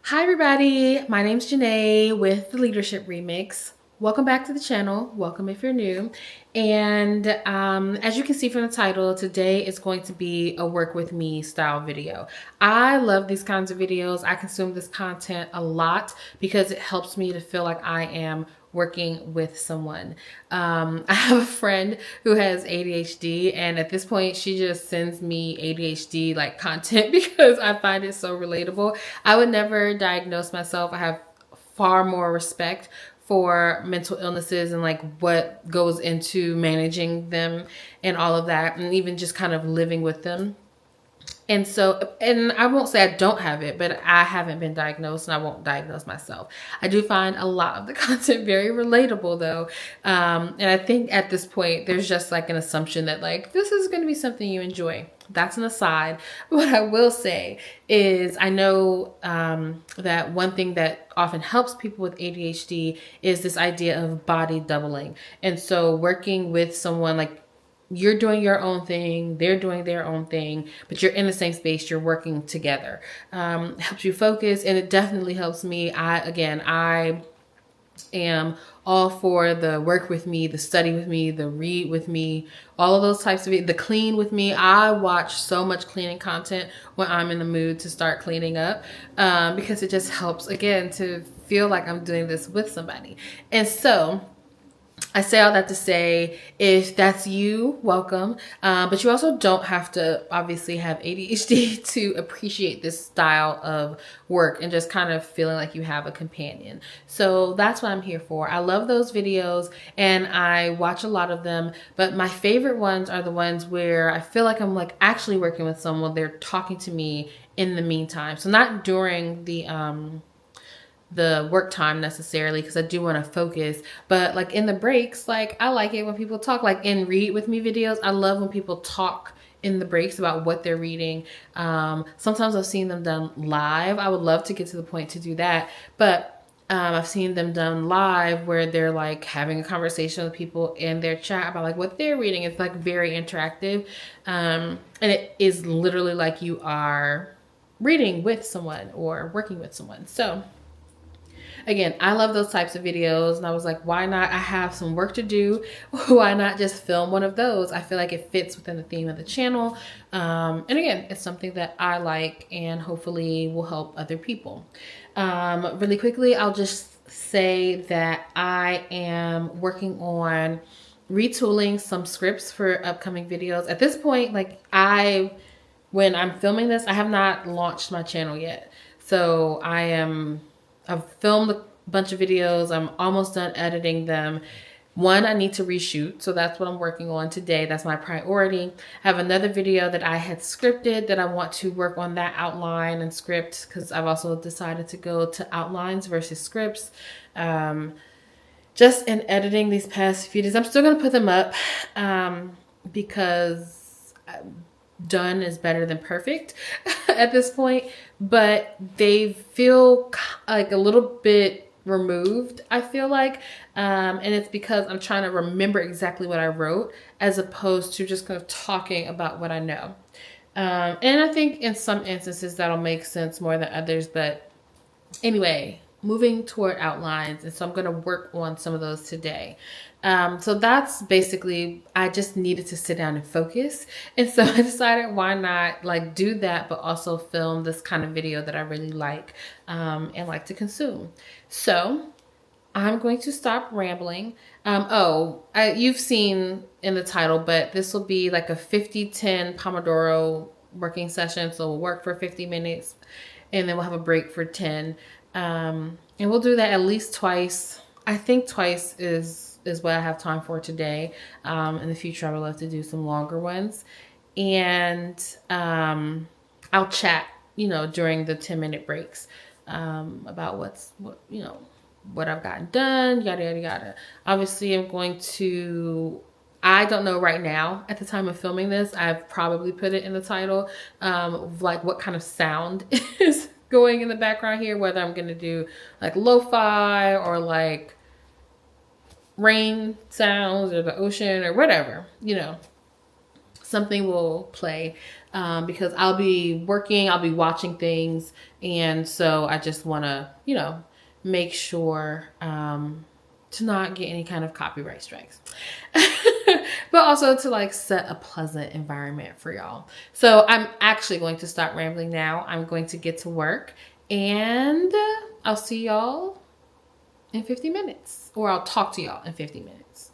Hi everybody, my name's Janae with the Leadership Remix. Welcome back to the channel. Welcome if you're new. And as you can see from the title, today is going to be a work with me style video. I love these kinds of videos. I consume this content a lot because it helps me to feel like I am working with someone. I have a friend who has ADHD, and at this point, she just sends me ADHD like content because I find it so relatable. I would never diagnose myself. I have far more respect for mental illnesses and like what goes into managing them and all of that, and even just kind of living with them. And so, and I won't say I don't have it, but I haven't been diagnosed and I won't diagnose myself. I do find a lot of the content very relatable though. And I think at this point, there's just like an assumption that like, this is going to be something you enjoy. That's an aside. What I will say is I know that one thing that often helps people with ADHD is this idea of body doubling. And so working with someone like you're doing your own thing, they're doing their own thing, but you're in the same space, you're working together. Helps you focus, and it definitely helps me. I am all for the work with me, the study with me, the read with me, all of those types of the clean with me. I watch so much cleaning content when I'm in the mood to start cleaning up because it just helps again to feel like I'm doing this with somebody. And so I say all that to say, if that's you, welcome. But you also don't have to obviously have ADHD to appreciate this style of work and just kind of feeling like you have a companion. So that's what I'm here for. I love those videos and I watch a lot of them, but my favorite ones are the ones where I feel like I'm like actually working with someone. They're talking to me in the meantime. So not during the work time necessarily because I do want to focus, but like in the breaks, like I like it when people talk, like in read with me videos. I love when people talk in the breaks about what they're reading. Sometimes I've seen them done live. I would love to get to the point to do that, but I've seen them done live where they're like having a conversation with people in their chat about like what they're reading. It's like very interactive. And it is literally like you are reading with someone or working with someone. So again, I love those types of videos, and I was like, why not? I have some work to do. Why not just film one of those? I feel like it fits within the theme of the channel. And again, it's something that I like and hopefully will help other people. Really quickly, I'll just say that I am working on retooling some scripts for upcoming videos. At this point, when I'm filming this, I have not launched my channel yet. So I've filmed a bunch of videos. I'm almost done editing them. One, I need to reshoot. So that's what I'm working on today. That's my priority. I have another video that I had scripted that I want to work on that outline and script because I've also decided to go to outlines versus scripts. Just in editing these past few days, I'm still going to put them up because done is better than perfect at this point, but they feel like a little bit removed, I feel like. And it's because I'm trying to remember exactly what I wrote as opposed to just kind of talking about what I know. And I think in some instances that'll make sense more than others, but anyway, moving toward outlines. And so I'm going to work on some of those today. So that's basically, I just needed to sit down and focus. And so I decided why not like do that, but also film this kind of video that I really like and like to consume. So I'm going to stop rambling. You've seen in the title, but this will be like a 50-10 Pomodoro working session. So we'll work for 50 minutes and then we'll have a break for 10. And we'll do that at least twice. I think twice is what I have time for today. In the future, I would love to do some longer ones. And I'll chat, during the 10-minute breaks about what I've gotten done, yada, yada, yada. Obviously, I don't know right now at the time of filming this. I've probably put it in the title, like what kind of sound is going in the background here, whether I'm going to do like lo-fi or like rain sounds or the ocean or whatever, something will play. because I'll be working, I'll be watching things. And so I just want to, make sure to not get any kind of copyright strikes. But also to like set a pleasant environment for y'all. So I'm actually going to stop rambling now. I'm going to get to work, and I'll see y'all in 50 minutes, or I'll talk to y'all in 50 minutes.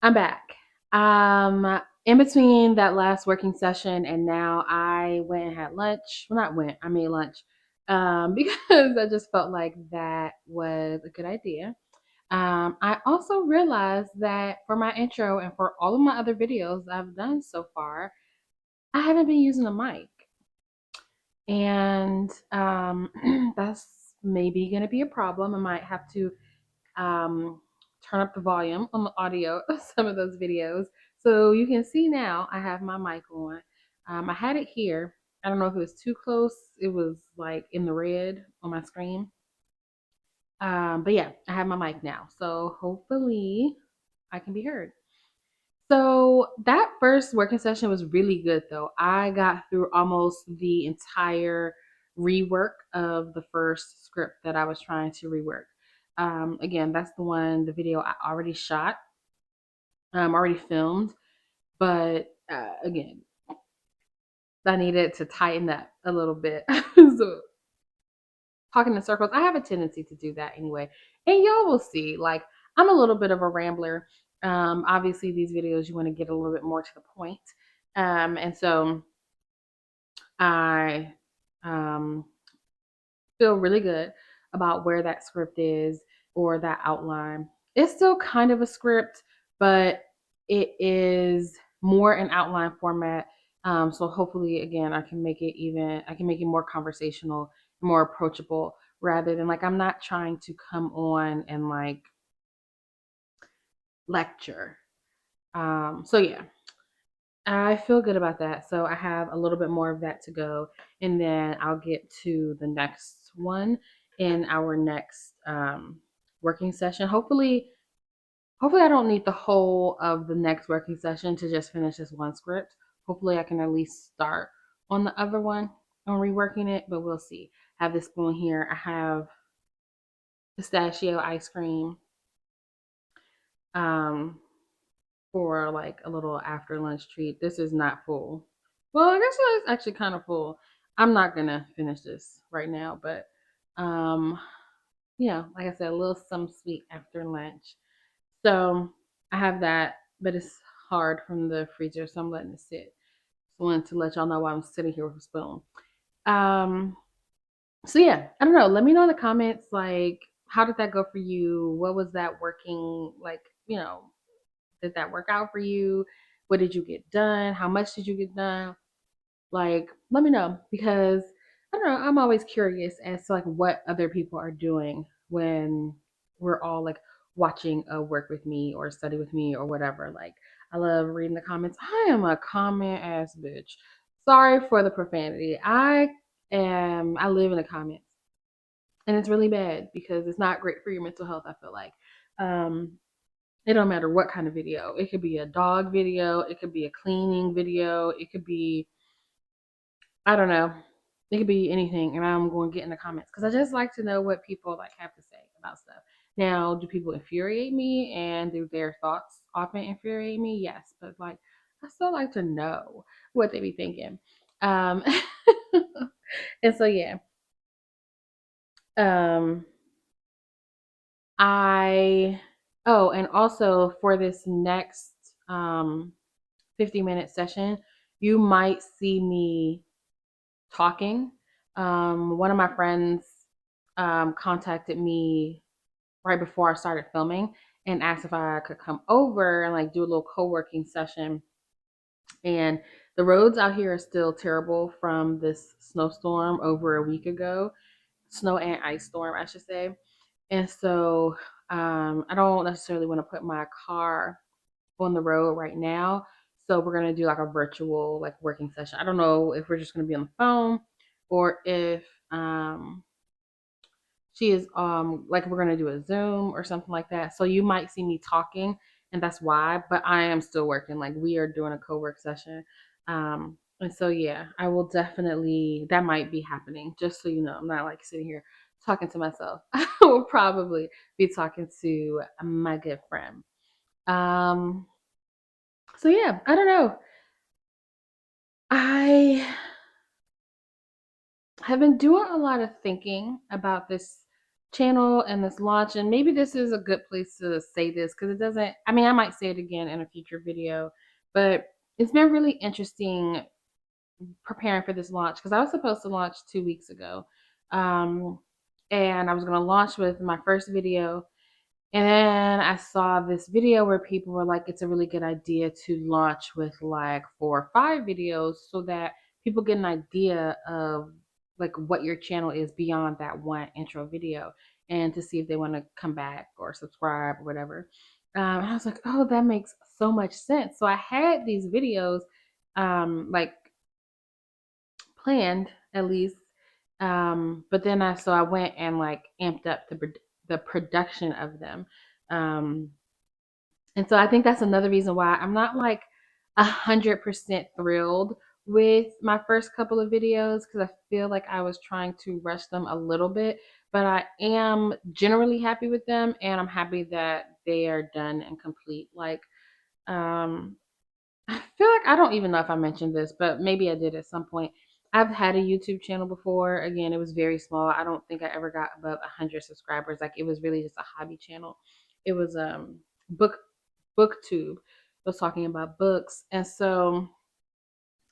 I'm back. In between that last working session and now, I went and had lunch. Well, not went, I made lunch because I just felt like that was a good idea. I also realized that for my intro and for all of my other videos I've done so far, I haven't been using a mic. And that's maybe going to be a problem. I might have to um, turn up the volume on the audio of some of those videos. So you can see now I have my mic on. I had it here. I don't know if it was too close. It was like in the red on my screen. But yeah, I have my mic now. So hopefully I can be heard. So that first working session was really good though. I got through almost the entire rework of the first script that I was trying to rework. Again, that's the one, the video I already shot, already filmed, but again, I needed to tighten up a little bit. So talking in circles, I have a tendency to do that anyway, and y'all will see. Like, I'm a little bit of a rambler. Obviously, these videos you want to get a little bit more to the point, and so I um, feel really good about where that script is or that outline. It's still kind of a script, but it is more in outline format. So hopefully, again, I can make it more conversational, more approachable, rather than like I'm not trying to come on and like lecture. So yeah, I feel good about that. So I have a little bit more of that to go, and then I'll get to the next one in our next working session. Hopefully I don't need the whole of the next working session to just finish this one script. Hopefully I can at least start on the other one on reworking it, but we'll see. I have this spoon here. I have pistachio ice cream. Um, for like a little after lunch treat. This is not full. Well, I guess it's actually kind of full. I'm not gonna finish this right now, but um, yeah, like I said, a little some sweet after lunch. So I have that, but it's hard from the freezer, so I'm letting it sit. Just wanted to let y'all know why I'm sitting here with a spoon. Um, so yeah, I don't know. Let me know in the comments, like, how did that go for you? What was that working like? Did that work out for you? What did you get done? How much did you get done? Like, let me know, because I don't know, I'm always curious as to like what other people are doing when we're all like watching a work with me or study with me or whatever. Like, I love reading the comments. I am a comment ass bitch. Sorry for the profanity. I live in the comments. And it's really bad because it's not great for your mental health, I feel like. Um it don't matter what kind of video. It could be a dog video, it could be a cleaning video, it could be, I don't know. It could be anything, and I'm going to get in the comments because I just like to know what people like have to say about stuff. Now, do people infuriate me, and do their thoughts often infuriate me? Yes, but like I still like to know what they be thinking. Um, and so yeah, um, I oh, and also for this next 50-minute session, you might see me talking. One of my friends contacted me right before I started filming and asked if I could come over and like do a little co-working session. And the roads out here are still terrible from this snowstorm over a week ago, snow and ice storm, I should say. And so I don't necessarily want to put my car on the road right now. So we're gonna do like a virtual like working session. I don't know if we're just gonna be on the phone or if she is like we're gonna do a Zoom or something like that. So you might see me talking, and that's why. But I am still working. Like we are doing a co-work session. And so yeah, I will definitely, that might be happening. Just so you know, I'm not like sitting here talking to myself. I will probably be talking to my good friend. Um, so yeah, I don't know. I have been doing a lot of thinking about this channel and this launch, and maybe this is a good place to say this because it doesn't, I mean, I might say it again in a future video, but it's been really interesting preparing for this launch because I was supposed to launch 2 weeks ago. Um, and I was going to launch with my first video. And then I saw this video where people were like, it's a really good idea to launch with like 4 or 5 videos so that people get an idea of like what your channel is beyond that one intro video and to see if they want to come back or subscribe or whatever. And I was like, oh, that makes so much sense. So I had these videos like planned at least. But then I went and like amped up the production of them. Um, and so I think that's another reason why I'm not like 100% thrilled with my first couple of videos because I feel like I was trying to rush them a little bit, but I am generally happy with them and I'm happy that they are done and complete. Like, um, I feel like I don't even know if I mentioned this, but maybe I did at some point. I've had a YouTube channel before. Again, it was very small. I don't think I ever got above 100 subscribers. Like it was really just a hobby channel. It was book booktube. I was talking about books. And so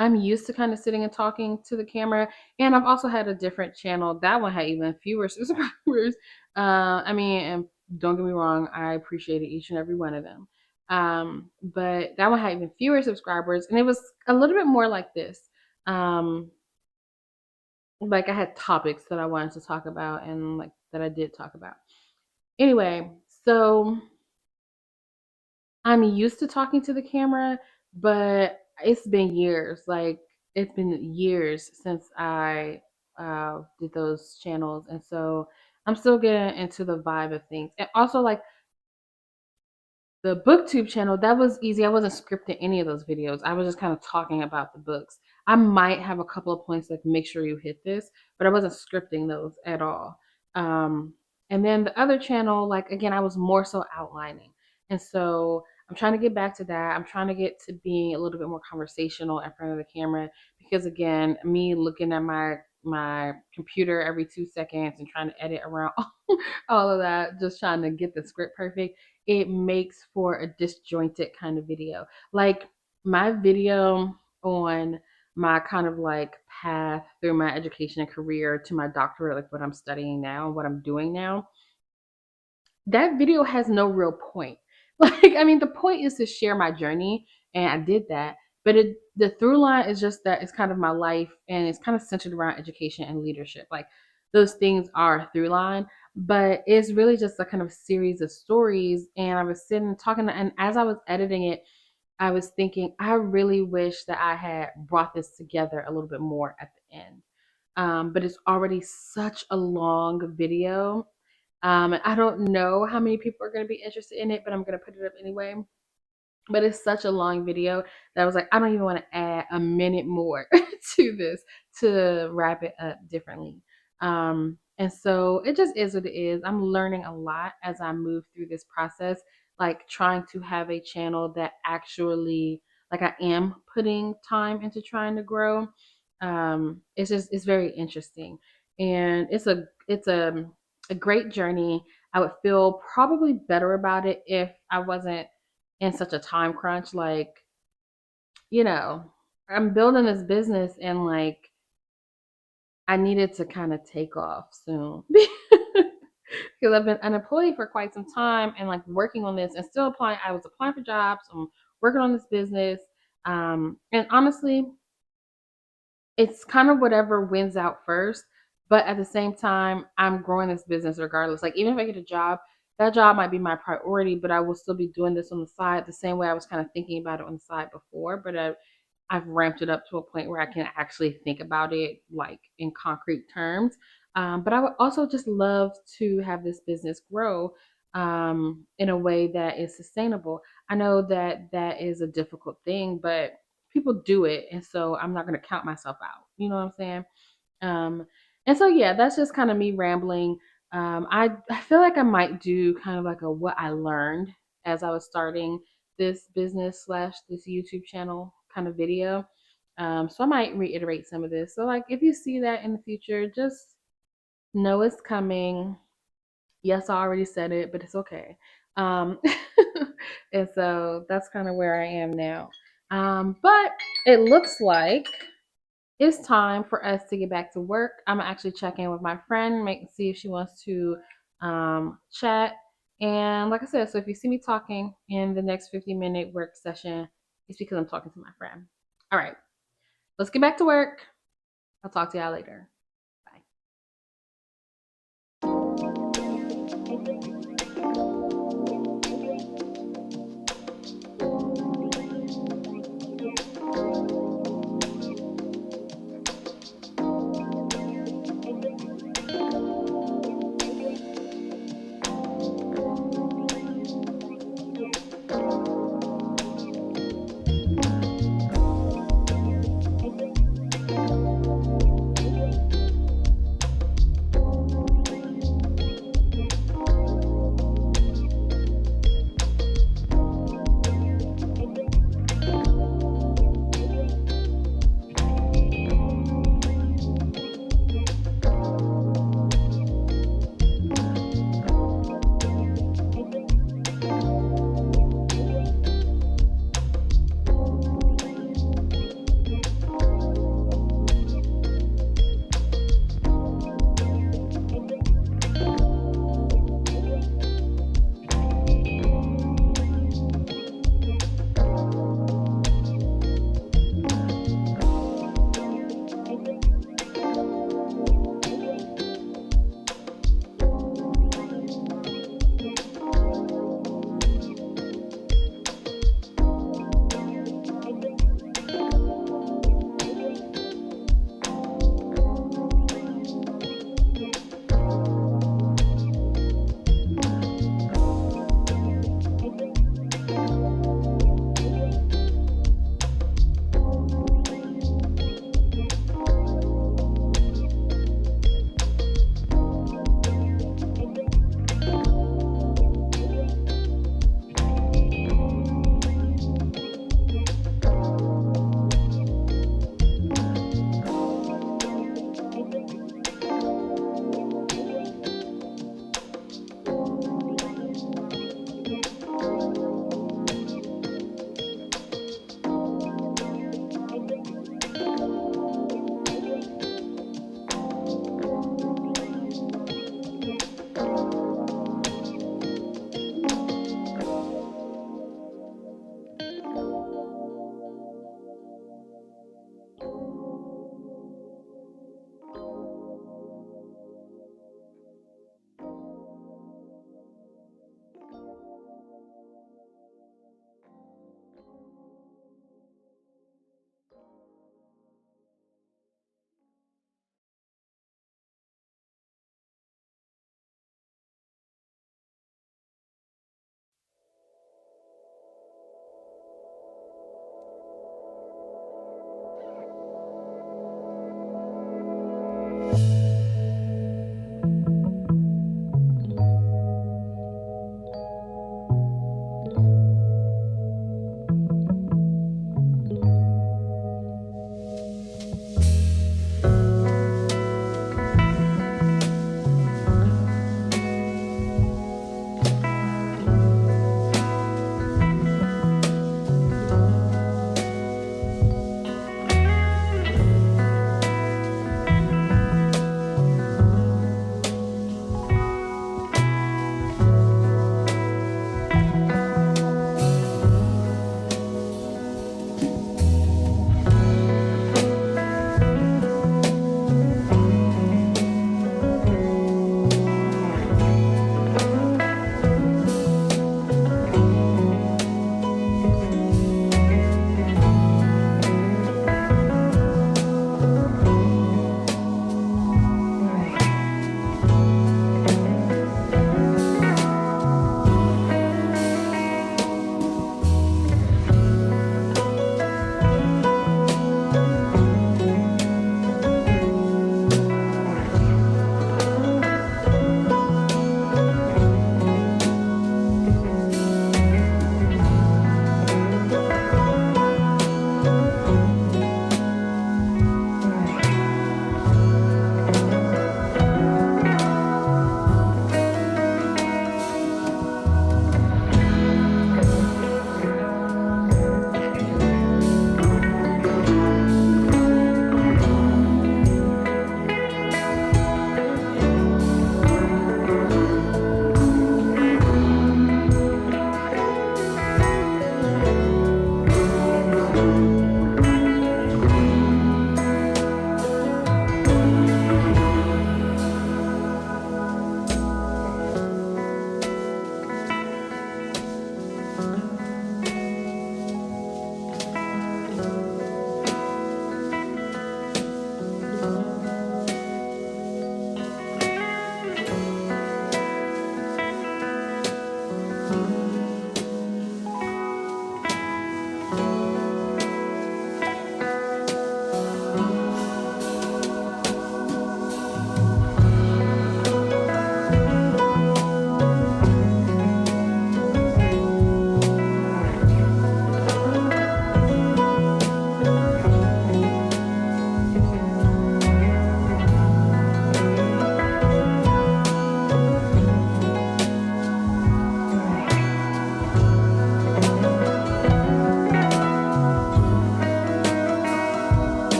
I'm used to kind of sitting and talking to the camera. And I've also had a different channel. That one had even fewer subscribers. I mean, and don't get me wrong, I appreciated each and every one of them. But that one had even fewer subscribers, and it was a little bit more like this. Um, like I had topics that I wanted to talk about, and like that I did talk about. Anyway, so I'm used to talking to the camera, but it's been years. Like it's been years since I did those channels, and so I'm still getting into the vibe of things. And also, like the booktube channel, that was easy. I wasn't scripting any of those videos. I was just kind of talking about the books. I might have a couple of points like make sure you hit this, but I wasn't scripting those at all. Um, and then the other channel, like again, I was more so outlining. And so I'm trying to get back to that. I'm trying to get to being a little bit more conversational in front of the camera because again, me looking at my computer every 2 seconds and trying to edit around all of that, just trying to get the script perfect, it makes for a disjointed kind of video. Like my video on my kind of like path through my education and career to my doctorate, like what I'm studying now and what I'm doing now, that video has no real point. Like, I mean, the point is to share my journey, and I did that. But the through line is just that it's kind of my life, and it's kind of centered around education and leadership. Like, those things are through line, but it's really just a kind of series of stories. And I was sitting talking, and as I was editing it, I was thinking, I really wish that I had brought this together a little bit more at the end. But it's already such a long video, and I don't know how many people are going to be interested in it, but I'm going to put it up anyway. But it's such a long video that I was like, I don't even want to add a minute more to this to wrap it up differently. And so it just is what it is. I'm learning a lot as I move through this process, like trying to have a channel that actually, like I am putting time into trying to grow. It's very interesting, and it's a great journey. I would feel probably better about it if I wasn't in such a time crunch. Like, you know, I'm building this business and like I needed to kind of take off soon because I've been unemployed for quite some time and like working on this and still applying. I was applying for jobs. I'm working on this business. And honestly, it's kind of whatever wins out first. But at the same time, I'm growing this business regardless. Like even if I get a job, that job might be my priority, but I will still be doing this on the side the same way I was kind of thinking about it on the side before. But I've ramped it up to a point where I can actually think about it like in concrete terms. But I would also just love to have this business grow in a way that is sustainable. I know that that is a difficult thing, but people do it. And so I'm not going to count myself out. You know what I'm saying? Um, and so, yeah, that's just kind of me rambling. I feel like I might do kind of like a what I learned as I was starting this business slash this YouTube channel kind of video. So I might reiterate some of this. So like if you see that in the future, just know it's coming. Yes, I already said it, but it's okay. Um, and so that's kind of where I am now. But it looks like it's time for us to get back to work. I'm gonna actually check in with my friend, make see if she wants to chat. And like I said, so if you see me talking in the next 50-minute work session, it's because I'm talking to my friend. All right, let's get back to work. I'll talk to y'all later. Bye.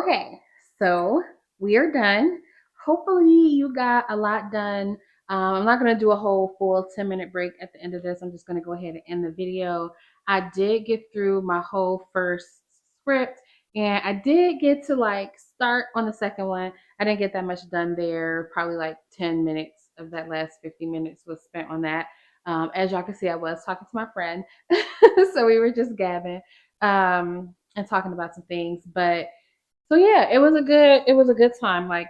Okay, so we are done. Hopefully, you got a lot done. I'm not going to do a whole full 10-minute break at the end of this. I'm just going to go ahead and end the video. I did get through my whole first script and I did get to like start on the second one. I didn't get that much done there. Probably like 10 minutes of that last 50 minutes was spent on that. As y'all can see, I was talking to my friend. So we were just gabbing and talking about some things. But so yeah, it was a good time. Like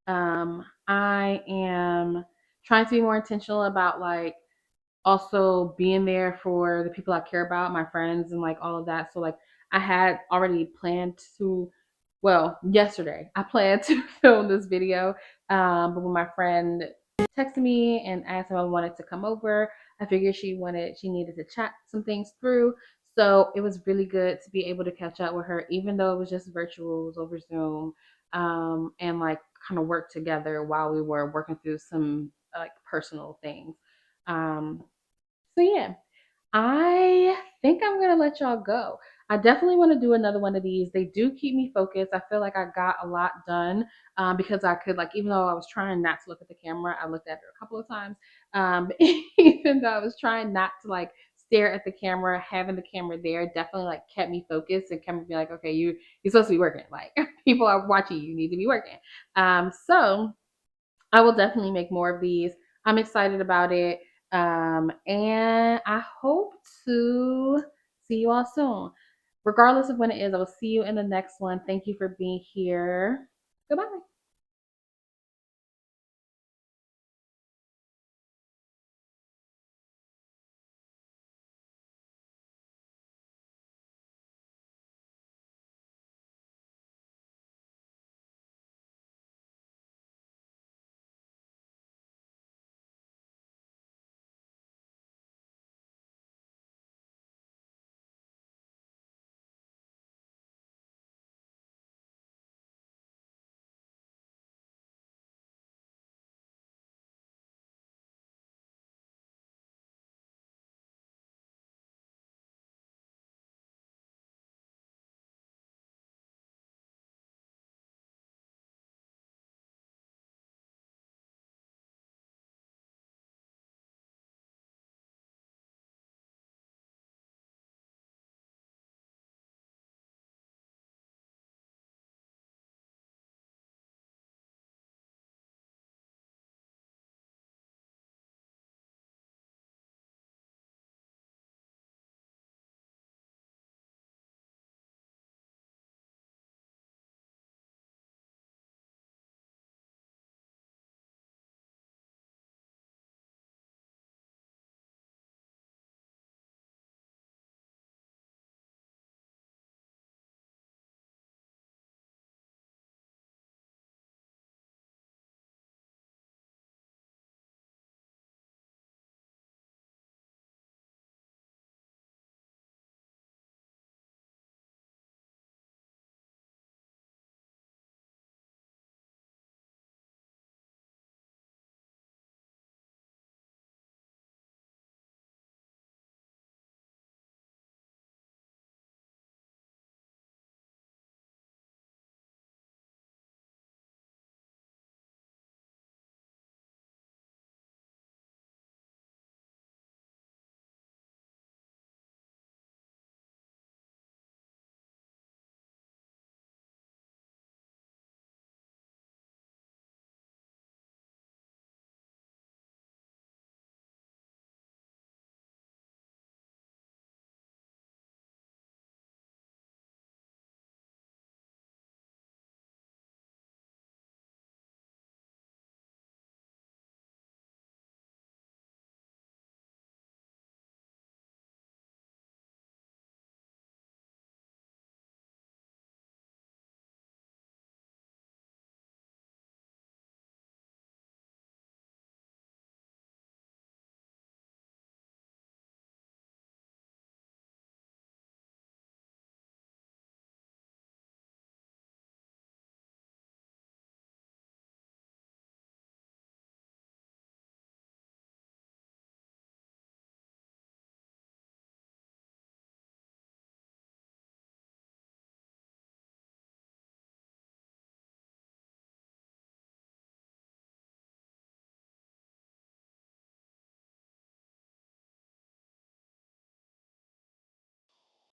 I am trying to be more intentional about like also being there for the people I care about, my friends and like all of that. So like I had already planned to, well, yesterday I planned to film this video. But when my friend texted me and asked if I wanted to come over, I figured she needed to chat some things through. So it was really good to be able to catch up with her, even though it was just virtual, it was over Zoom, and like kind of work together while we were working through some like personal things. Um, so yeah, I think I'm gonna let y'all go. I definitely want to do another one of these. They do keep me focused. I feel like I got a lot done because I could like, even though I was trying not to look at the camera, I looked at it a couple of times. Even though I was trying not to like stare at the camera, having the camera there definitely like kept me focused and kept me be like, okay, you're supposed to be working. Like people are watching you. You need to be working. So I will definitely make more of these. I'm excited about it. And I hope to see you all soon. Regardless of when it is, I will see you in the next one. Thank you for being here. Goodbye.